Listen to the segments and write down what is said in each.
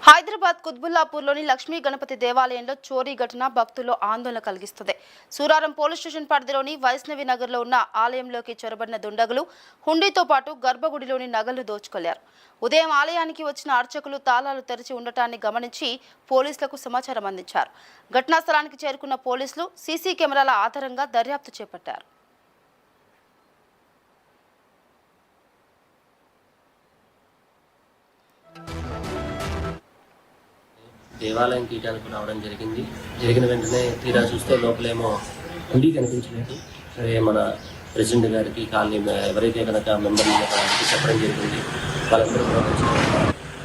హైదరాబాద్ కుత్బుల్లాపూర్లోని లక్ష్మీ గణపతి దేవాలయంలో చోరీ ఘటన భక్తుల్లో ఆందోళన కలిగిస్తుంది. సూరారం పోలీస్ స్టేషన్ పరిధిలోని వైష్ణవి నగర్లో ఉన్న ఆలయంలోకి చొరబడిన దుండగులు హుండీతో పాటు గర్భగుడిలోని నగలు దోచుకెళ్లారు. ఉదయం ఆలయానికి వచ్చిన అర్చకులు తాళాలు తెరిచి ఉండటాన్ని గమనించి పోలీసులకు సమాచారం అందించారు. ఘటనా స్థలానికి చేరుకున్న పోలీసులు సీసీ కెమెరాల ఆధారంగా దర్యాప్తు చేపట్టారు. దేవాలయం తీయడానికి రావడం జరిగిన వెంటనే తీరా చూస్తే లోపలేమో హుండీ కనిపించలేదు. సరే మన ప్రెసిడెంట్ గారికి కాలనీ ఎవరైతే కనుక మెంబర్లు వాళ్ళకి చెప్పడం జరిగింది. వాళ్ళందరూ కూడా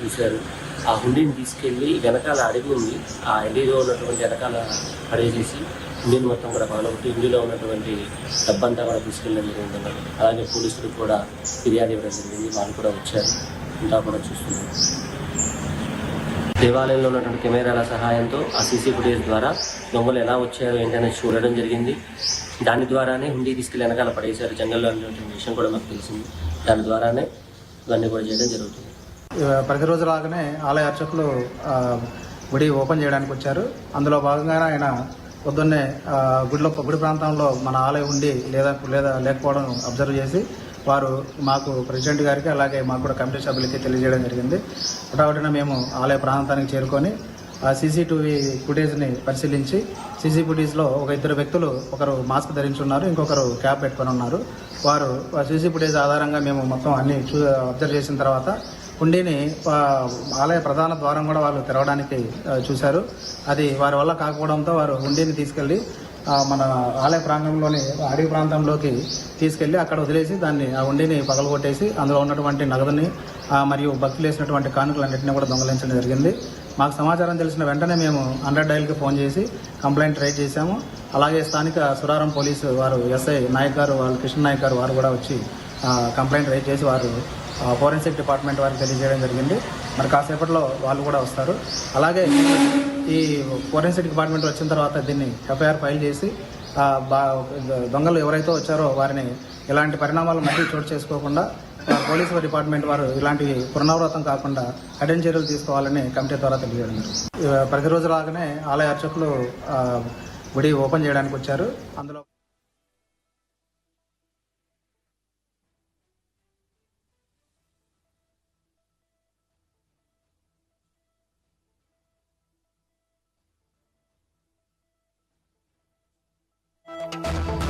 చూశారు. ఆ హుండీని తీసుకెళ్ళి వెనకాల అడిగి ఉంది, ఆ అడిగిలో ఉన్నటువంటి వెనకాల పడేసేసి హుండీని మొత్తం కూడా పగలగొట్టి హుండీలో ఉన్నటువంటి డబ్బంతా కూడా తీసుకెళ్ళడం జరిగింది. అలాగే పోలీసులకు కూడా ఫిర్యాదు ఇవ్వడం జరిగింది. వాళ్ళు కూడా వచ్చారు, అంతా కూడా చూస్తున్నారు. దేవాలయంలో ఉన్నటువంటి కెమెరాల సహాయంతో ఆ సీసీ ఫుటేజ్ ద్వారా దొంగలు ఎలా వచ్చారో ఏంటనేది చూడడం జరిగింది. దాని ద్వారానే హుండీ తీసుకెళ్ళి వెనకాల పడేశారు జంగల్లో అనేటువంటి విషయం కూడా మాకు తెలిసింది. దాని ద్వారానే ఇవన్నీ కూడా చేయడం జరుగుతుంది. ప్రతిరోజు లాగానే ఆలయ అర్చకులు గుడి ఓపెన్ చేయడానికి వచ్చారు. అందులో భాగంగానే ఆయన పొద్దున్నే గుడి ప్రాంతంలో మన ఆలయం ఉండి లేదా లేకపోవడం అబ్జర్వ్ చేసి వారు మాకు ప్రెసిడెంట్ గారికి అలాగే మాకు కూడా కమిటీ సభ్యులకి తెలియజేయడం జరిగింది. హఠావటిన మేము ఆలయ ప్రాంతానికి చేరుకొని ఆ సీసీటీవీ ఫుటేజ్ని పరిశీలించి సీసీ ఫుటేజ్లో ఇద్దరు వ్యక్తులు, ఒకరు మాస్క్ ధరించి ఉన్నారు, ఇంకొకరు క్యాప్ పెట్టుకొని ఉన్నారు. వారు సీసీ ఫుటేజ్ ఆధారంగా మేము మొత్తం అన్ని అబ్జర్వ్ చేసిన తర్వాత హుండీని ఆలయ ప్రధాన ద్వారం కూడా వాళ్ళు తెరవడానికి చూశారు. అది వారి వల్ల కాకపోవడంతో వారు హుండీని తీసుకెళ్ళి మన ఆలయ ప్రాంగణంలోని అడవి ప్రాంతంలోకి తీసుకెళ్లి అక్కడ వదిలేసి ఆ హుండీని పగలగొట్టేసి అందులో ఉన్నటువంటి నగదుని మరియు భక్తులు వేసినటువంటి కానుకలన్నింటినీ కూడా దొంగలించడం జరిగింది. మాకు సమాచారం తెలిసిన వెంటనే మేము 100 డైల్కి ఫోన్ చేసి కంప్లైంట్ రైజ్ చేశాము. అలాగే స్థానిక సురారం పోలీసు వారు ఎస్ఐ నాయక్ గారు, వాళ్ళు కృష్ణ నాయక్ గారు వారు కూడా వచ్చి కంప్లైంట్ రైజ్ చేసి వారు ఫోరెన్సిక్ డిపార్ట్మెంట్ వారికి తెలియజేయడం జరిగింది. మరి కాసేపట్లో వాళ్ళు కూడా వస్తారు. అలాగే ఈ ఫోరెన్సిక్ డిపార్ట్మెంట్ వచ్చిన తర్వాత దీన్ని ఎఫ్ఐఆర్ ఫైల్ చేసి దొంగలు ఎవరైతే వచ్చారో వారిని ఇలాంటి పరిణామాలు మళ్ళీ చోటు చేసుకోకుండా పోలీసు డిపార్ట్మెంట్ వారు ఇలాంటివి పునరావృతం కాకుండా కఠిన చర్యలు తీసుకోవాలని కమిటీ ద్వారా తెలియజేయడం జరిగింది. ప్రతిరోజు లాగానే ఆలయ అర్చకులు గుడి ఓపెన్ చేయడానికి వచ్చారు. అందులో Thank you.